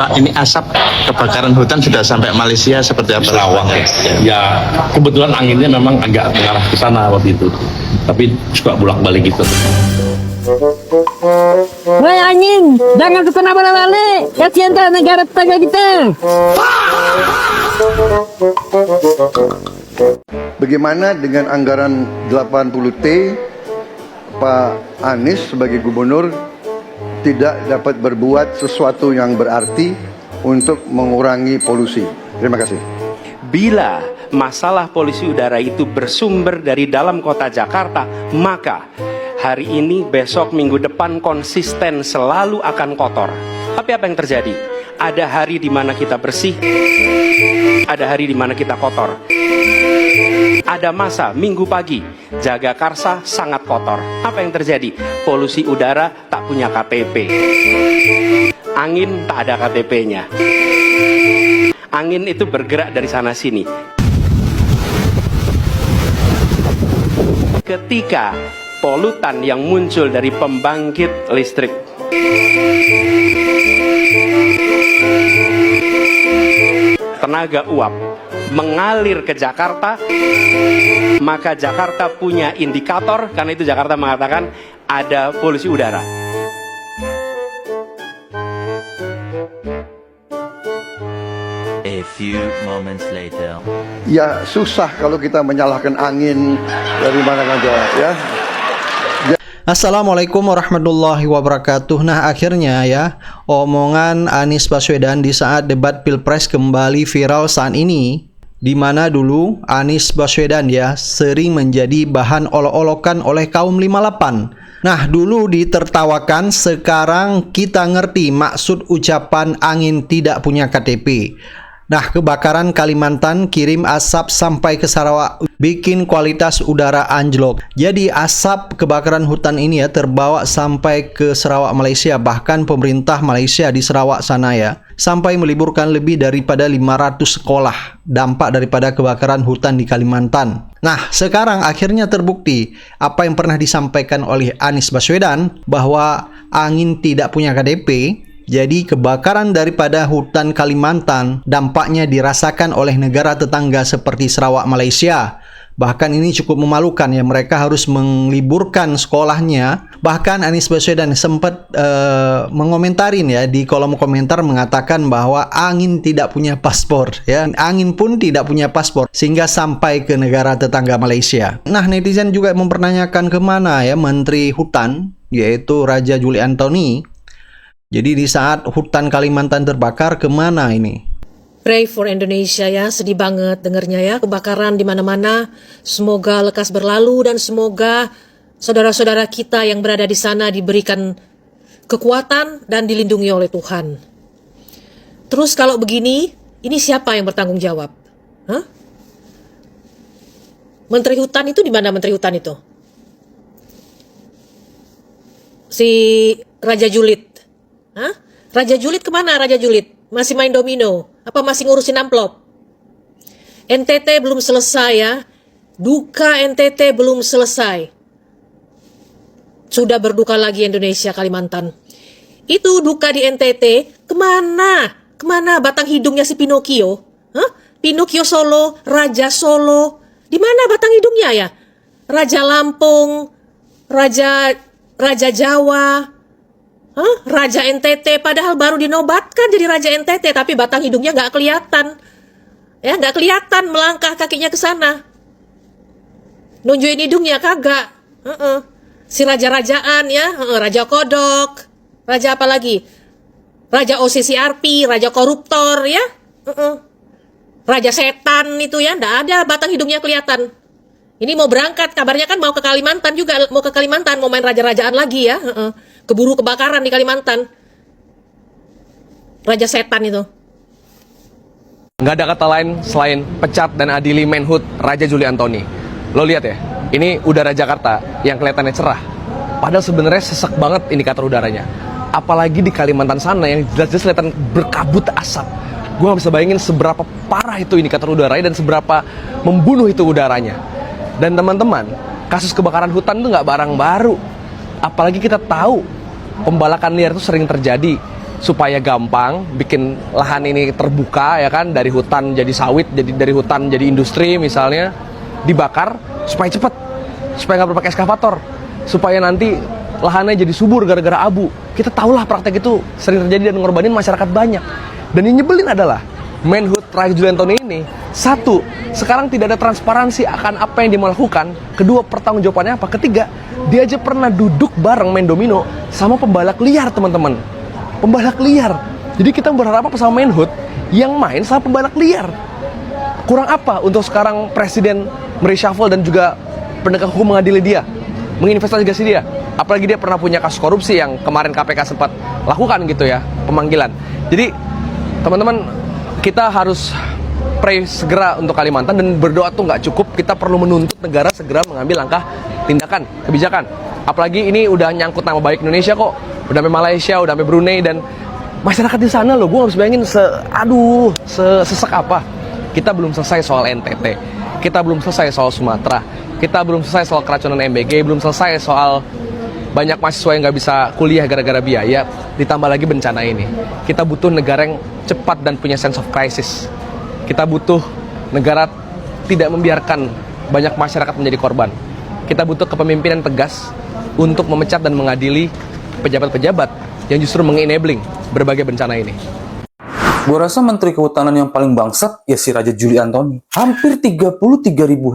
Pak, ini asap kebakaran hutan sudah sampai Malaysia seperti apa? Sarawak ya, kebetulan anginnya memang agak mengarah ke sana waktu itu, tapi suka bolak-balik gitu. Woi anjing, jangan kesana balik, kasihan kan negara tetangga kita. Bagaimana dengan anggaran 80T, Pak Anies sebagai gubernur tidak dapat berbuat sesuatu yang berarti untuk mengurangi polusi? Terima kasih. Bila masalah polusi udara itu bersumber dari dalam kota Jakarta, maka hari ini, besok, minggu depan konsisten selalu akan kotor. Tapi apa yang terjadi? Ada hari di mana kita bersih, ada hari di mana kita kotor. Ada masa minggu pagi Jagakarsa sangat kotor. Apa yang terjadi? Polusi udara tak punya KTP. Angin tak ada KTP-nya. Angin itu bergerak dari sana sini. Ketika polutan yang muncul dari pembangkit listrik tenaga uap mengalir ke Jakarta, maka Jakarta punya indikator, karena itu Jakarta mengatakan ada polusi udara. A few moments later. Ya susah kalau kita menyalahkan angin dari mana-mana ya. Assalamualaikum warahmatullahi wabarakatuh. Nah, akhirnya ya, omongan Anies Baswedan di saat debat Pilpres kembali viral saat ini, di mana dulu Anies Baswedan ya sering menjadi bahan olok-olokan oleh kaum 58. Nah, dulu ditertawakan, sekarang kita ngerti maksud ucapan angin tidak punya KTP. Nah, kebakaran Kalimantan kirim asap sampai ke Sarawak, bikin kualitas udara anjlok. Jadi asap kebakaran hutan ini ya terbawa sampai ke Sarawak, Malaysia. Bahkan pemerintah Malaysia di Sarawak sana ya sampai meliburkan lebih daripada 500 sekolah dampak daripada kebakaran hutan di Kalimantan. Nah, sekarang akhirnya terbukti apa yang pernah disampaikan oleh Anies Baswedan bahwa angin tidak punya KTP. Jadi kebakaran daripada hutan Kalimantan dampaknya dirasakan oleh negara tetangga seperti Sarawak, Malaysia. Bahkan ini cukup memalukan ya, mereka harus meliburkan sekolahnya. Bahkan Anies Baswedan sempat mengomentarin ya di kolom komentar mengatakan bahwa angin tidak punya paspor ya. Angin pun tidak punya paspor sehingga sampai ke negara tetangga Malaysia. Nah, netizen juga mempertanyakan kemana ya Menteri Hutan yaitu Raja Juli Antony. Jadi di saat hutan Kalimantan terbakar, kemana ini? Pray for Indonesia ya, sedih banget dengernya ya, kebakaran di mana-mana. Semoga lekas berlalu dan semoga saudara-saudara kita yang berada di sana diberikan kekuatan dan dilindungi oleh Tuhan. Terus kalau begini, ini siapa yang bertanggung jawab? Hah? Menteri Hutan itu di mana Menteri Hutan itu? Si Raja Julid. Hah? Raja Julid kemana Raja Julid? Masih main domino? Apa masih ngurusin amplop? NTT belum selesai ya. Duka NTT belum selesai. Sudah berduka lagi Indonesia, Kalimantan. Itu duka di NTT. Kemana? Kemana batang hidungnya si Pinocchio? Hah? Pinocchio Solo, Raja Solo. Di mana batang hidungnya ya? Raja Lampung, Raja Jawa. Hah? Raja NTT, padahal baru dinobatkan jadi Raja NTT, tapi batang hidungnya nggak kelihatan. Ya, nggak kelihatan melangkah kakinya ke sana. Nunjukin hidungnya kagak. Si raja-rajaan ya, Raja Kodok. Raja apa lagi? Raja OCCRP, Raja Koruptor ya. Raja Setan itu ya, nggak ada batang hidungnya kelihatan. Ini mau berangkat, kabarnya kan mau ke Kalimantan juga, mau ke Kalimantan, mau main raja-rajaan lagi ya. Keburu kebakaran di Kalimantan. Raja Setan itu. Nggak ada kata lain selain pecat dan adili Menhub Raja Juli Antony. Lo lihat ya, ini udara Jakarta yang kelihatannya cerah. Padahal sebenarnya sesek banget indikator udaranya. Apalagi di Kalimantan sana yang jelas-jelas kelihatan berkabut asap. Gue nggak bisa bayangin seberapa parah itu indikator udaranya dan seberapa membunuh itu udaranya. Dan teman-teman, kasus kebakaran hutan itu nggak barang baru. Apalagi kita tahu pembalakan liar itu sering terjadi. supaya gampang bikin lahan ini terbuka ya kan, dari hutan jadi sawit, dari hutan jadi industri misalnya, dibakar supaya cepet, supaya nggak perlu pakai eskavator, supaya nanti lahannya jadi subur gara-gara abu. Kita tahulah praktek itu sering terjadi dan ngorbanin masyarakat banyak. Dan yang nyebelin adalah Menhut Raja Juli Antoni ini, satu, sekarang tidak ada transparansi akan apa yang dia mau lakukan. Kedua, pertanggungjawabannya apa? Ketiga, dia aja pernah duduk bareng main domino sama pembalak liar, teman-teman. Pembalak liar. Jadi kita berharap apa sama Menhut yang main sama pembalak liar? Kurang apa untuk sekarang presiden mereshuffle dan juga penegak hukum mengadili dia, menginvestigasi dia? Apalagi dia pernah punya kasus korupsi yang kemarin KPK sempat lakukan gitu ya, pemanggilan. Jadi teman-teman, kita harus pray segera untuk Kalimantan, dan berdoa tuh nggak cukup, kita perlu menuntut negara segera mengambil langkah tindakan, kebijakan. Apalagi ini udah nyangkut nama baik Indonesia kok, udah sampai Malaysia, udah sampai Brunei, dan masyarakat di sana loh, gue harus bayangin sesek apa. Kita belum selesai soal NTT, kita belum selesai soal Sumatera, kita belum selesai soal keracunan MBG, belum selesai soal banyak mahasiswa yang nggak bisa kuliah gara-gara biaya, ditambah lagi bencana ini. Kita butuh negara yang cepat dan punya sense of crisis. Kita butuh negara tidak membiarkan banyak masyarakat menjadi korban. Kita butuh kepemimpinan tegas untuk memecat dan mengadili pejabat-pejabat yang justru mengenabling berbagai bencana ini. Gue rasa Menteri Kehutanan yang paling bangsat ya si Raja Juli Antoni. Hampir 33.000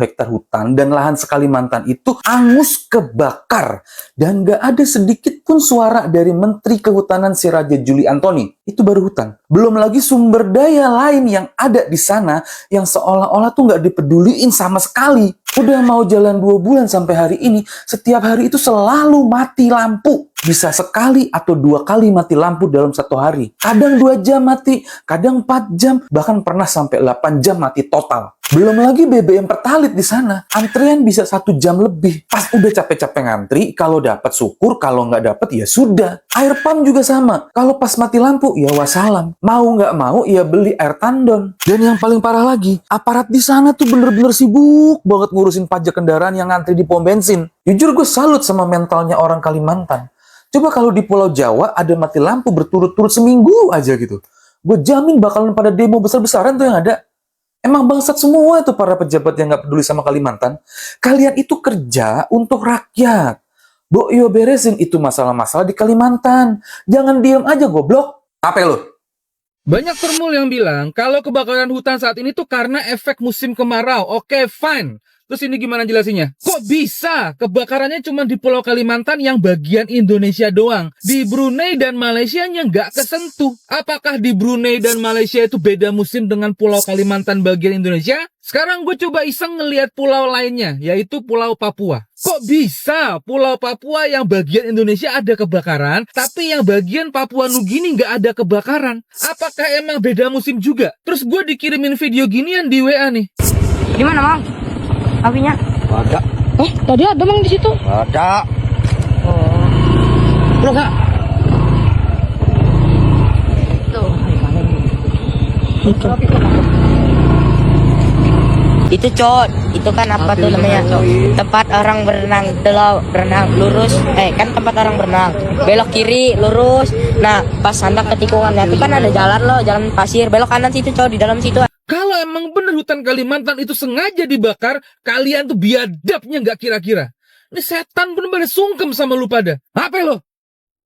hektar hutan dan lahan se-Kalimantan itu angus kebakar. Dan gak ada sedikit pun suara dari Menteri Kehutanan si Raja Juli Antoni. Itu baru hutan. Belum lagi sumber daya lain yang ada di sana yang seolah-olah tuh gak dipeduliin sama sekali. Udah mau jalan 2 bulan sampai hari ini, setiap hari itu selalu mati lampu. Bisa sekali atau 2 kali mati lampu dalam 1 hari. Kadang 2 jam mati, kadang 4 jam, bahkan pernah sampai 8 jam mati total. Belum lagi BBM Pertalite di sana. Antrian bisa 1 jam lebih. Pas udah capek-capek ngantri, kalau dapat syukur, kalau nggak dapat ya sudah. Air pump juga sama. Kalau pas mati lampu, ya wassalam. Mau nggak mau, ya beli air tandon. Dan yang paling parah lagi, aparat di sana tuh bener-bener sibuk banget ngurusin pajak kendaraan yang ngantri di pom bensin. Jujur gue salut sama mentalnya orang Kalimantan. Coba kalau di Pulau Jawa ada mati lampu berturut-turut seminggu aja gitu. Gue jamin bakalan pada demo besar-besaran tuh yang ada. Emang bangsat semua itu para pejabat yang nggak peduli sama Kalimantan. Kalian itu kerja untuk rakyat. Yo beresin itu masalah-masalah di Kalimantan. Jangan diem aja goblok. Apa lo? Banyak termul yang bilang kalau kebakaran hutan saat ini tuh karena efek musim kemarau. Oke, fine. Terus ini gimana jelasinnya? Kok bisa? Kebakarannya cuma di Pulau Kalimantan yang bagian Indonesia doang. Di Brunei dan Malaysia nya nggak kesentuh. Apakah di Brunei dan Malaysia itu beda musim dengan Pulau Kalimantan bagian Indonesia? Sekarang gue coba iseng ngelihat pulau lainnya, yaitu Pulau Papua. Kok bisa Pulau Papua yang bagian Indonesia ada kebakaran, tapi yang bagian Papua Nugini nggak ada kebakaran? Apakah emang beda musim juga? Terus gue dikirimin video ginian di WA nih. Gimana, Mang? Apinya? Ada. Tadi ada Mang di situ. Ada. Belum enggak? Itu itu kan apa tuh namanya, tempat orang berenang, berenang lurus, kan tempat orang berenang, belok kiri lurus, nah pas sandak ke tikungannya itu kan ada jalan jalan pasir, belok kanan situ di dalam situ. Kalau emang bener hutan Kalimantan itu sengaja dibakar, kalian tuh biadabnya nggak kira-kira. Ini setan bener-bener sungkem sama lu pada. Apa lo?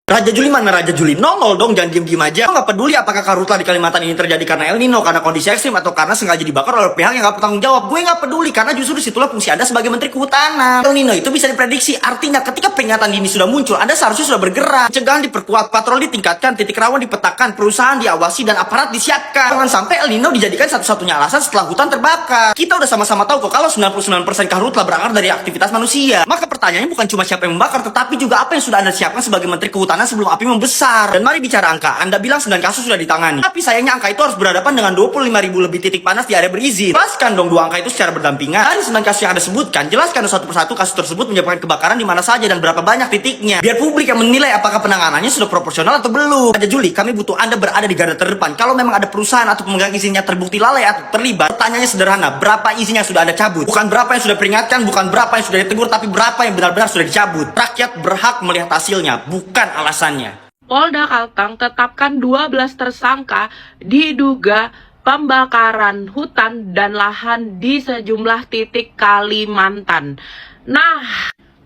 Raja Juli mana Raja Juli? Nongol dong, jangan diem-diem aja. Lo nggak peduli apakah karhutla di Kalimantan ini terjadi karena El Nino, karena kondisi ekstrim, atau karena sengaja dibakar oleh pihak yang nggak bertanggung jawab. Gue nggak peduli, karena justru disitulah fungsi Anda sebagai Menteri Kehutanan. El Nino itu bisa diprediksi, artinya ketika peringatan dini sudah muncul, Anda seharusnya sudah bergerak. Pencegahan diperkuat, patroli ditingkatkan, titik rawan dipetakan, perusahaan diawasi, dan aparat disiapkan. Jangan sampai El Nino dijadikan satu-satunya alasan setelah hutan terbakar. Kita udah sama-sama tahu kok kalau 99% karhutla berakar dari aktivitas manusia. Maka pertanyaannya bukan cuma siapa yang membakar, tetapi juga apa yang sudah Anda siapkan sebagai Menteri Kehutanan sebelum api membesar. Dan mari bicara angka. Anda bilang 9 kasus sudah ditangani. Tapi sayangnya angka itu harus berhadapan dengan 25.000 lebih titik panas di area berizin. Jelaskan dong 2 angka itu secara berdampingan. Dari 9 kasus yang Anda sebutkan, jelaskan satu persatu kasus tersebut menyebabkan kebakaran di mana saja dan berapa banyak titiknya. Biar publik yang menilai apakah penanganannya sudah proporsional atau belum. Raja Juli, kami butuh Anda berada di garda terdepan. Kalau memang ada perusahaan atau pemegang izinnya terbukti lalai atau terlibat, pertanyaannya sederhana. Berapa izinnya sudah Anda cabut? Bukan berapa yang sudah peringatkan, bukan berapa yang sudah ditegur, tapi berapa yang benar-benar sudah dicabut. Rakyat berhak melihat hasilnya, bukan alasannya. Polda Kalteng tetapkan 12 tersangka diduga pembakaran hutan dan lahan di sejumlah titik Kalimantan. Nah,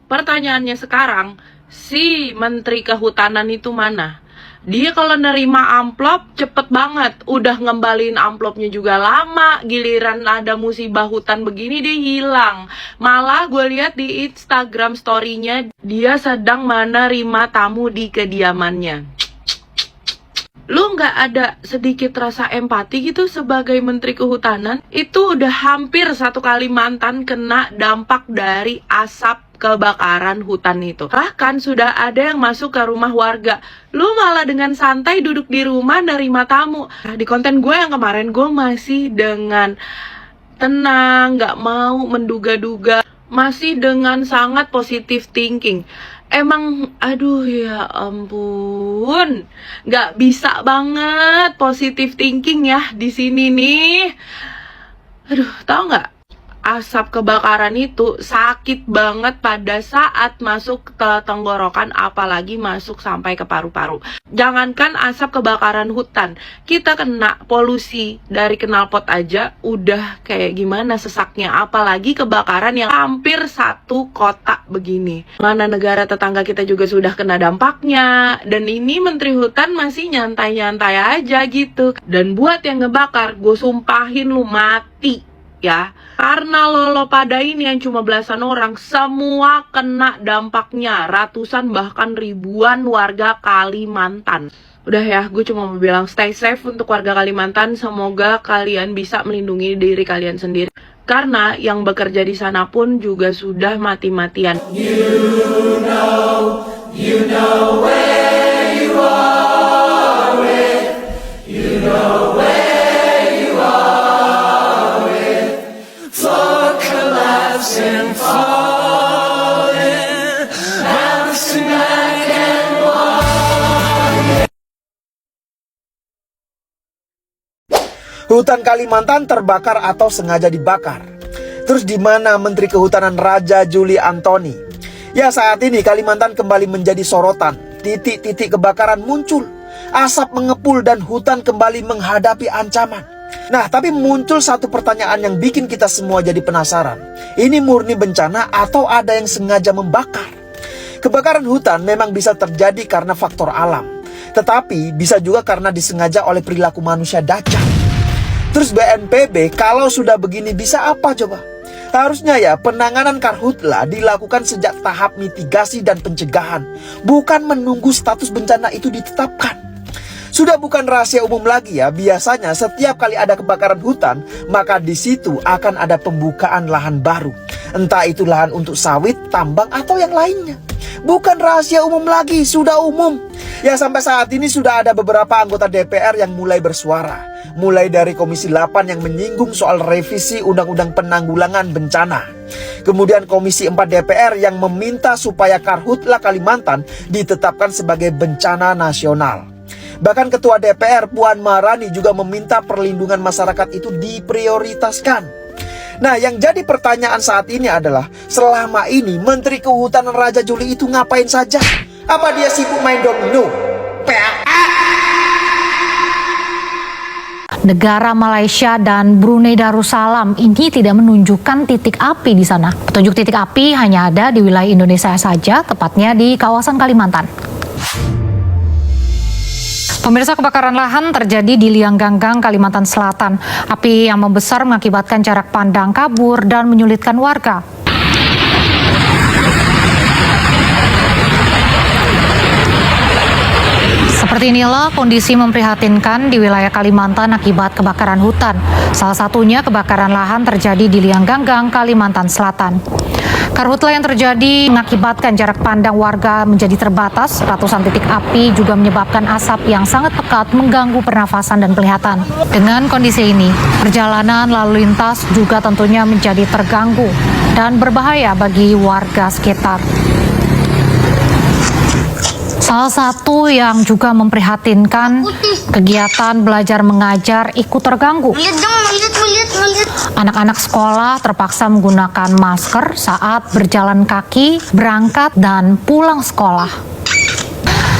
pertanyaannya sekarang, si Menteri Kehutanan itu mana? Dia kalau nerima amplop cepet banget, udah ngembaliin amplopnya juga lama, giliran ada musibah hutan begini dia hilang. Malah gue lihat di Instagram story-nya dia sedang menerima tamu di kediamannya. Lu nggak ada sedikit rasa empati gitu sebagai Menteri Kehutanan? Itu udah hampir satu Kalimantan kena dampak dari asap kebakaran hutan itu. Bahkan sudah ada yang masuk ke rumah warga. Lu malah dengan santai duduk di rumah nerima tamu. Nah, di konten gue yang kemarin gue masih dengan tenang, nggak mau menduga-duga, masih dengan sangat positive thinking. Emang, aduh ya ampun, nggak bisa banget positive thinking ya di sini nih. Aduh, tau nggak? Asap kebakaran itu sakit banget pada saat masuk ke tenggorokan, apalagi masuk sampai ke paru-paru. Jangankan asap kebakaran hutan, kita kena polusi dari knalpot aja udah kayak gimana sesaknya, apalagi kebakaran yang hampir satu kota begini. Mana negara tetangga kita juga sudah kena dampaknya, dan ini Menteri Hutan masih nyantai-nyantai aja gitu. Dan buat yang ngebakar, gue sumpahin lu mati ya, karena lo pada ini yang cuma belasan orang semua kena dampaknya, ratusan bahkan ribuan warga Kalimantan. Udah ya, gue cuma mau bilang stay safe untuk warga Kalimantan. Semoga kalian bisa melindungi diri kalian sendiri, karena yang bekerja di sana pun juga sudah mati-matian. You know where you are with, you know where you are with, floor collapsing, falling, bouncing back and walking. Hutan Kalimantan terbakar atau sengaja dibakar. Terus di mana Menteri Kehutanan Raja Juli Antoni? Ya, saat ini Kalimantan kembali menjadi sorotan. Titik-titik kebakaran muncul, asap mengepul dan hutan kembali menghadapi ancaman. Nah, tapi muncul satu pertanyaan yang bikin kita semua jadi penasaran. Ini murni bencana atau ada yang sengaja membakar? Kebakaran hutan memang bisa terjadi karena faktor alam, tetapi bisa juga karena disengaja oleh perilaku manusia dajjal. Terus BNPB kalau sudah begini bisa apa coba? Harusnya ya penanganan karhutla dilakukan sejak tahap mitigasi dan pencegahan, bukan menunggu status bencana itu ditetapkan. Sudah bukan rahasia umum lagi ya, biasanya setiap kali ada kebakaran hutan, maka di situ akan ada pembukaan lahan baru. Entah itu lahan untuk sawit, tambang, atau yang lainnya. Bukan rahasia umum lagi, sudah umum. Ya, sampai saat ini sudah ada beberapa anggota DPR yang mulai bersuara. Mulai dari Komisi 8 yang menyinggung soal revisi Undang-Undang Penanggulangan Bencana. Kemudian Komisi 4 DPR yang meminta supaya Karhutla Kalimantan ditetapkan sebagai bencana nasional. Bahkan Ketua DPR Puan Maharani juga meminta perlindungan masyarakat itu diprioritaskan. Nah, yang jadi pertanyaan saat ini adalah, selama ini Menteri Kehutanan Raja Juli itu ngapain saja? Apa dia sibuk main domino? Negara Malaysia dan Brunei Darussalam ini tidak menunjukkan titik api di sana. Petunjuk titik api hanya ada di wilayah Indonesia saja, tepatnya di kawasan Kalimantan. Pemirsa, kebakaran lahan terjadi di Liang Ganggang, Kalimantan Selatan. Api yang membesar mengakibatkan jarak pandang kabur dan menyulitkan warga. Seperti inilah kondisi memprihatinkan di wilayah Kalimantan akibat kebakaran hutan. Salah satunya kebakaran lahan terjadi di Liang Ganggang, Kalimantan Selatan. Karhutla yang terjadi mengakibatkan jarak pandang warga menjadi terbatas. Ratusan titik api juga menyebabkan asap yang sangat pekat mengganggu pernafasan dan penglihatan. Dengan kondisi ini, perjalanan lalu lintas juga tentunya menjadi terganggu dan berbahaya bagi warga sekitar. Salah satu yang juga memprihatinkan, kegiatan belajar mengajar ikut terganggu. Anak-anak sekolah terpaksa menggunakan masker saat berjalan kaki, berangkat, dan pulang sekolah.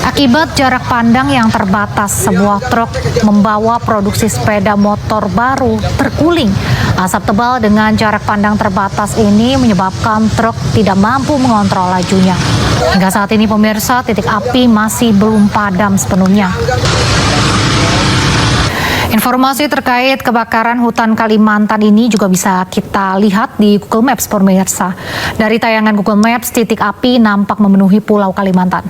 Akibat jarak pandang yang terbatas, sebuah truk membawa produksi sepeda motor baru terguling. Asap tebal dengan jarak pandang terbatas ini menyebabkan truk tidak mampu mengontrol lajunya. Hingga saat ini pemirsa, titik api masih belum padam sepenuhnya. Informasi terkait kebakaran hutan Kalimantan ini juga bisa kita lihat di Google Maps pemirsa. Dari tayangan Google Maps, titik api nampak memenuhi Pulau Kalimantan.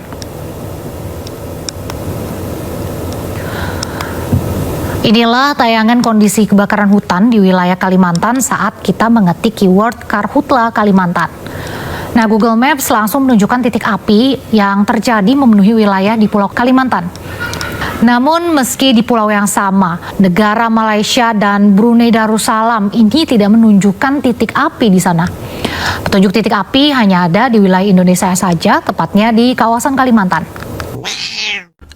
Inilah tayangan kondisi kebakaran hutan di wilayah Kalimantan saat kita mengetik keyword Karhutla Kalimantan. Nah, Google Maps langsung menunjukkan titik api yang terjadi memenuhi wilayah di Pulau Kalimantan. Namun meski di pulau yang sama, negara Malaysia dan Brunei Darussalam ini tidak menunjukkan titik api di sana. Petunjuk titik api hanya ada di wilayah Indonesia saja, tepatnya di kawasan Kalimantan.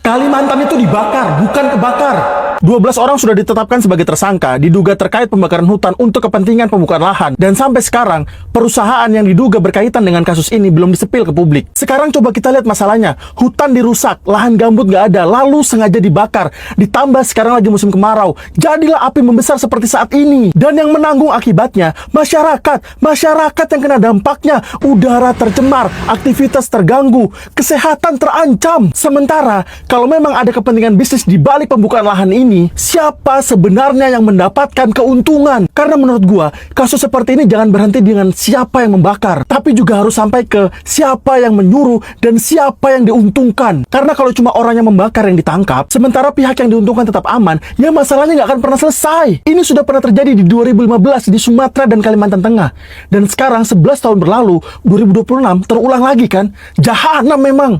Kalimantan itu dibakar, bukan kebakar. 12 orang sudah ditetapkan sebagai tersangka, diduga terkait pembakaran hutan untuk kepentingan pembukaan lahan. Dan sampai sekarang, perusahaan yang diduga berkaitan dengan kasus ini belum disepil ke publik. Sekarang coba kita lihat masalahnya. Hutan dirusak, lahan gambut nggak ada, lalu sengaja dibakar. Ditambah sekarang lagi musim kemarau. Jadilah api membesar seperti saat ini. Dan yang menanggung akibatnya, masyarakat. Masyarakat yang kena dampaknya. Udara tercemar, aktivitas terganggu, kesehatan terancam. Sementara, kalau memang ada kepentingan bisnis di balik pembukaan lahan ini, siapa sebenarnya yang mendapatkan keuntungan? Karena menurut gua, kasus seperti ini jangan berhenti dengan siapa yang membakar, tapi juga harus sampai ke siapa yang menyuruh dan siapa yang diuntungkan. Karena kalau cuma orang yang membakar yang ditangkap, sementara pihak yang diuntungkan tetap aman, ya masalahnya nggak akan pernah selesai. Ini sudah pernah terjadi di 2015 di Sumatera dan Kalimantan Tengah. Dan sekarang 11 tahun berlalu, 2026 terulang lagi kan? Jahanam memang.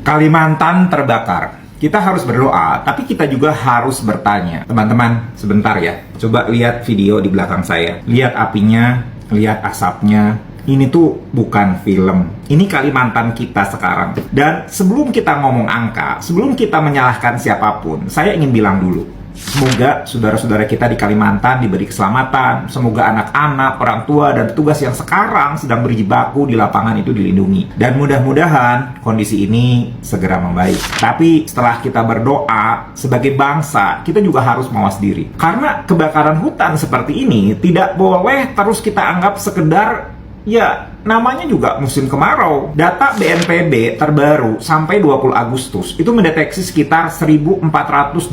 Kalimantan terbakar. Kita harus berdoa, tapi kita juga harus bertanya. Teman-teman, sebentar ya. Coba lihat video di belakang saya. Lihat apinya, lihat asapnya. Ini tuh bukan film. Ini Kalimantan kita sekarang. Dan sebelum kita ngomong angka, sebelum kita menyalahkan siapapun, saya ingin bilang dulu. Semoga saudara-saudara kita di Kalimantan diberi keselamatan. Semoga anak-anak, orang tua, dan petugas yang sekarang sedang berjibaku di lapangan itu dilindungi. Dan mudah-mudahan kondisi ini segera membaik. Tapi setelah kita berdoa, sebagai bangsa, kita juga harus mawas diri. Karena kebakaran hutan seperti ini tidak boleh terus kita anggap sekedar, ya namanya juga musim kemarau. Data BNPB terbaru sampai 20 Agustus itu mendeteksi sekitar 1487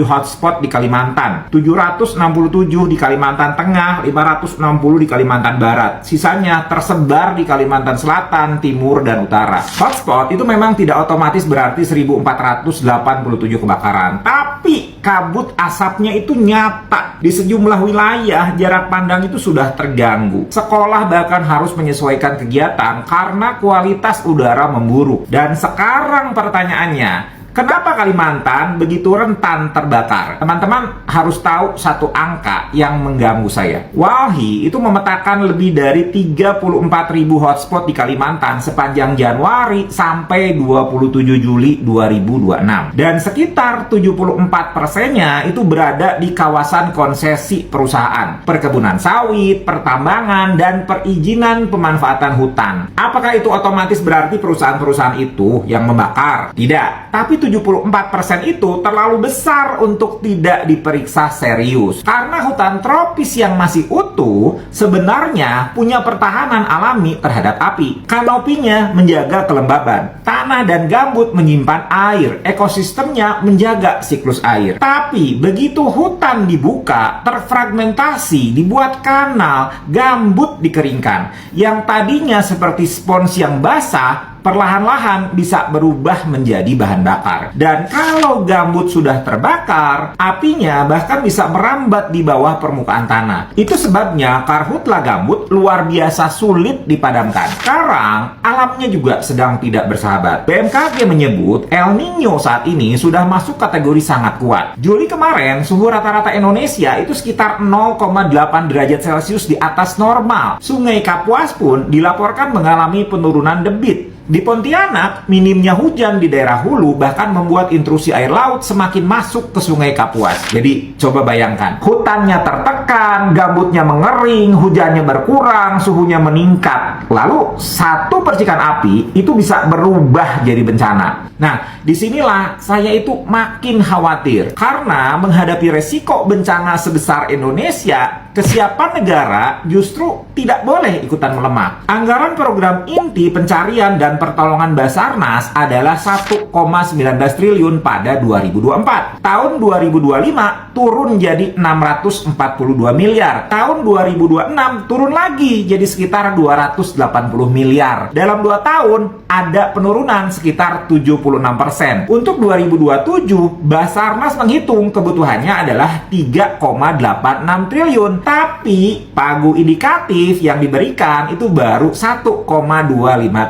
hotspot di Kalimantan, 767 di Kalimantan Tengah, 560 di Kalimantan Barat. Sisanya tersebar di Kalimantan Selatan, Timur, dan Utara. Hotspot itu memang tidak otomatis berarti 1487 kebakaran, tapi kabut asapnya itu nyata. Di sejumlah wilayah jarak pandang itu sudah terganggu. Sekolah bahkan harus menyesuaikan kegiatan karena kualitas udara memburuk. Dan sekarang pertanyaannya, kenapa Kalimantan begitu rentan terbakar? Teman-teman harus tahu satu angka yang mengganggu saya. Walhi itu memetakan lebih dari 34.000 hotspot di Kalimantan sepanjang Januari sampai 27 Juli 2026. Dan sekitar 74%-nya itu berada di kawasan konsesi perusahaan, perkebunan sawit, pertambangan, dan perizinan pemanfaatan hutan. Apakah itu otomatis berarti perusahaan-perusahaan itu yang membakar? Tidak, tapi 74% itu terlalu besar untuk tidak diperiksa serius. Karena hutan tropis yang masih utuh sebenarnya punya pertahanan alami terhadap api. Kanopinya menjaga kelembaban, tanah dan gambut menyimpan air, ekosistemnya menjaga siklus air. Tapi begitu hutan dibuka, terfragmentasi, dibuat kanal, gambut dikeringkan. Yang tadinya seperti spons yang basah, perlahan-lahan bisa berubah menjadi bahan bakar. Dan kalau gambut sudah terbakar, apinya bahkan bisa merambat di bawah permukaan tanah. Itu sebabnya karhutla gambut luar biasa sulit dipadamkan. Sekarang, alamnya juga sedang tidak bersahabat. BMKG menyebut El Nino saat ini sudah masuk kategori sangat kuat. Juli kemarin, suhu rata-rata Indonesia itu sekitar 0,8 derajat Celcius di atas normal. Sungai Kapuas pun dilaporkan mengalami penurunan debit. Di Pontianak, minimnya hujan di daerah hulu bahkan membuat intrusi air laut semakin masuk ke Sungai Kapuas. Jadi, coba bayangkan, hutannya tertekan, gambutnya mengering, hujannya berkurang, suhunya meningkat. Lalu, satu percikan api itu bisa berubah jadi bencana. Nah, disinilah saya itu makin khawatir. Karena menghadapi resiko bencana sebesar Indonesia, kesiapan negara justru tidak boleh ikutan melemah. Anggaran program inti pencarian dan pertolongan Basarnas adalah 1,19 triliun pada 2024. Tahun 2025 turun jadi 642 miliar. Tahun 2026 turun lagi jadi sekitar 280 miliar. Dalam 2 tahun ada penurunan sekitar 76%. Untuk 2027, Basarnas menghitung kebutuhannya adalah 3,86 triliun. Tapi pagu indikatif yang diberikan itu baru 1,25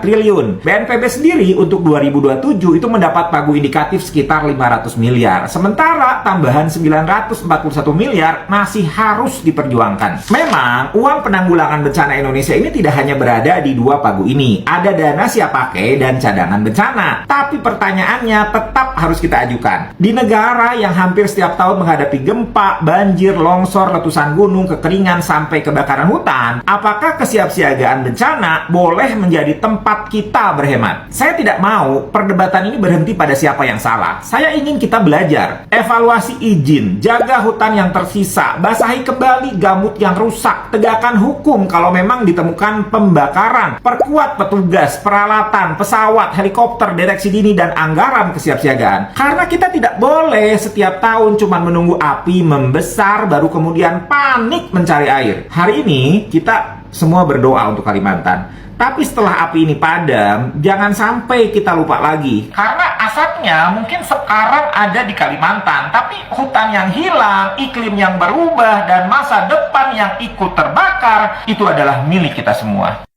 triliun. BNPB sendiri untuk 2027 itu mendapat pagu indikatif sekitar 500 miliar. Sementara tambahan 941 miliar masih harus diperjuangkan. Memang uang penanggulangan bencana Indonesia ini tidak hanya berada di 2 pagu ini. Ada dana siap pakai dan cadangan bencana. Tapi pertanyaannya tetap harus kita ajukan. Di negara yang hampir setiap tahun menghadapi gempa, banjir, longsor, letusan gunung, kekeringan, sampai kebakaran hutan, apakah kesiapsiagaan bencana boleh menjadi tempat kita berhemat? Saya tidak mau perdebatan ini berhenti pada siapa yang salah. Saya ingin kita belajar, evaluasi izin, jaga hutan yang tersisa, basahi kembali gambut yang rusak, tegakkan hukum kalau memang ditemukan pembakaran, perkuat petugas, peralatan, pesawat, helikopter, deteksi dini, dan anggaran kesiapsiagaan. Karena kita tidak boleh setiap tahun cuma menunggu api membesar baru kemudian panik mencari air. Hari ini kita semua berdoa untuk Kalimantan. Tapi setelah api ini padam, jangan sampai kita lupa lagi. Karena asapnya mungkin sekarang ada di Kalimantan, tapi hutan yang hilang, iklim yang berubah, dan masa depan yang ikut terbakar, itu adalah milik kita semua.